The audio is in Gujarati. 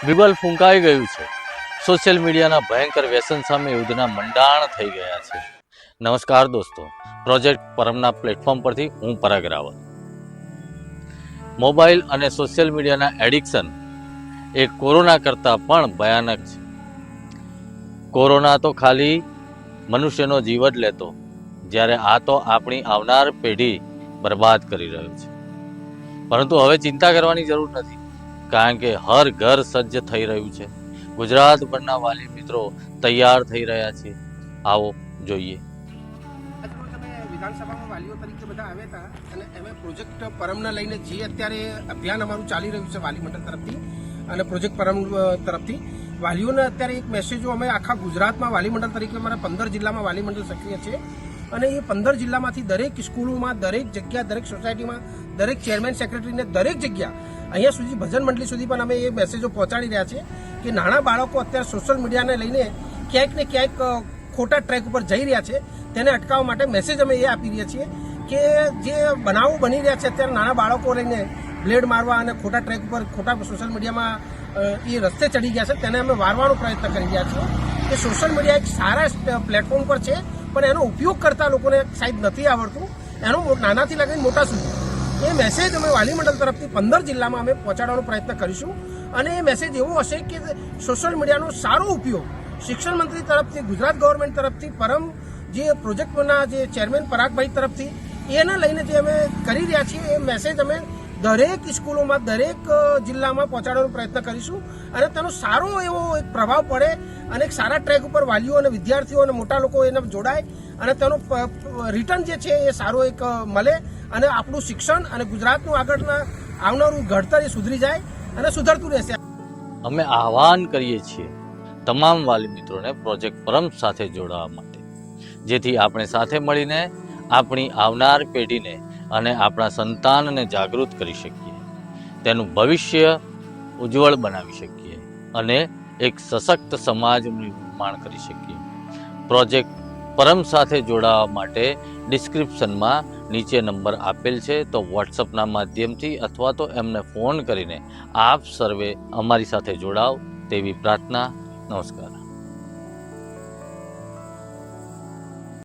બિગલ ફૂંકાઈ ગયું છે. સોશિયલ મીડિયાના ભયંકર વ્યસન સામે યુદ્ધના મંડાણ થઈ ગયા છે. નમસ્કાર દોસ્તો, પ્રોજેક્ટ પરમના પ્લેટફોર્મ પરથી હું પરાગ રાવલ. મોબાઈલ અને સોશિયલ મીડિયાના એડિક્શન એ કોરોના કરતાં પણ ભયાનક છે. કોરોના તો ખાલી મનુષ્યનો જીવ જ લેતો, જ્યારે આ તો આપણી આવનાર પેઢી બરબાદ કરી રહ્યું છે. પરંતુ હવે ચિંતા કરવાની જરૂર નથી, કારણ કે હર ઘર સજ્જ થઈ રહ્યું છે. ગુજરાતભરના વાલી મિત્રો તૈયાર થઈ રહ્યા છે. આવો જોઈએ. વિધાનસભામાં વાલીઓ તરીકે બધા આવ્યા હતા અને એમે પ્રોજેક્ટ પરમને લઈને જે અત્યારે અભિયાન અમારું ચાલી રહ્યું છે વાલી મંડળ તરફથી અને પ્રોજેક્ટ પરમ તરફથી વાલીઓને અત્યારે એક મેસેજો અમે આખા ગુજરાતમાં વાલી મંડળ તરીકે અમારા 15 જિલ્લામાં વાલી મંડળ સક્રિય છે અને એ 15 જિલ્લામાંથી દરેક સ્કૂલોમાં, દરેક જગ્યા, દરેક સોસાયટીમાં, દરેક ચેરમેન સેક્રેટરીને દરેક જગ્યા અહીંયા સુધી ભજન મંડળી સુધી પણ અમે એ મેસેજો પહોંચાડી રહ્યા છે કે નાના બાળકો અત્યારે સોશિયલ મીડિયાને લઈને ક્યાંક ને ક્યાંક ખોટા ટ્રેક ઉપર જઈ રહ્યા છે. તેને અટકાવવા માટે મેસેજ અમે એ આપી રહ્યા છીએ કે જે બનાવો બની રહ્યા છે અત્યારે નાના બાળકો લઈને બ્લેડ મારવા અને ખોટા ટ્રેક ઉપર, ખોટા સોશિયલ મીડિયામાં એ રસ્તે ચડી ગયા છે, તેને અમે વારવાનો પ્રયત્ન કરી રહ્યા છીએ કે સોશિયલ મીડિયા એક સારા પ્લેટફોર્મ પર છે, પણ એનો ઉપયોગ કરતા લોકોને સાહેબ નથી આવડતું. એનો નાનાથી લઈને મોટા સુધી એ મેસેજ અમે વાલી મંડળ તરફથી 15 જિલ્લામાં અમે પહોંચાડવાનો પ્રયત્ન કરીશું. અને એ મેસેજ એવો હશે કે સોશિયલ મીડિયાનો સારો ઉપયોગ શિક્ષણ મંત્રી તરફથી, ગુજરાત ગવર્મેન્ટ તરફથી, પરમ જે પ્રોજેક્ટના જે ચેરમેન પરાગભાઈ તરફથી એને લઈને જે અમે કરી રહ્યા છીએ એ મેસેજ અમે દરેક સ્કૂલોમાં, દરેક જિલ્લામાં પહોંચાડવાનો પ્રયત્ન કરીશું અને તેનો સારો એવો એક પ્રભાવ પડે અને એક સારા ટ્રેક ઉપર વાલીઓ અને વિદ્યાર્થીઓ અને મોટા લોકો એને જોડાય અને તેનો રિટર્ન જે છે એ સારો એક મળે અને આપણું શિક્ષણ અને ગુજરાતનું આગળના આવનારું ઘડતર એ સુધરી જાય અને સુધરતું રહેશે. અમે આહવાન કરીએ છીએ તમામ વાલી મિત્રોને પ્રોજેક્ટ પરમ સાથે જોડાવા માટે, જેથી આપણે સાથે મળીને આપણી આવનાર પેઢીને અને આપણા સંતાનને જાગૃત કરી શકીએ, તેનું ભવિષ્ય ઉજ્જવળ બનાવી શકીએ અને એક સશક્ત સમાજનું નિર્માણ કરી શકીએ. પ્રોજેક્ટ પરમ સાથે જોડાવા માટે ડિસ્ક્રિપ્શનમાં નીચે નંબર આપેલ છે, તો વોટ્સઅપના માધ્યમથી અથવા તો એમને ફોન કરીને આપ સર્વે અમારી સાથે જોડાવ તેવી પ્રાર્થના. નમસ્કાર.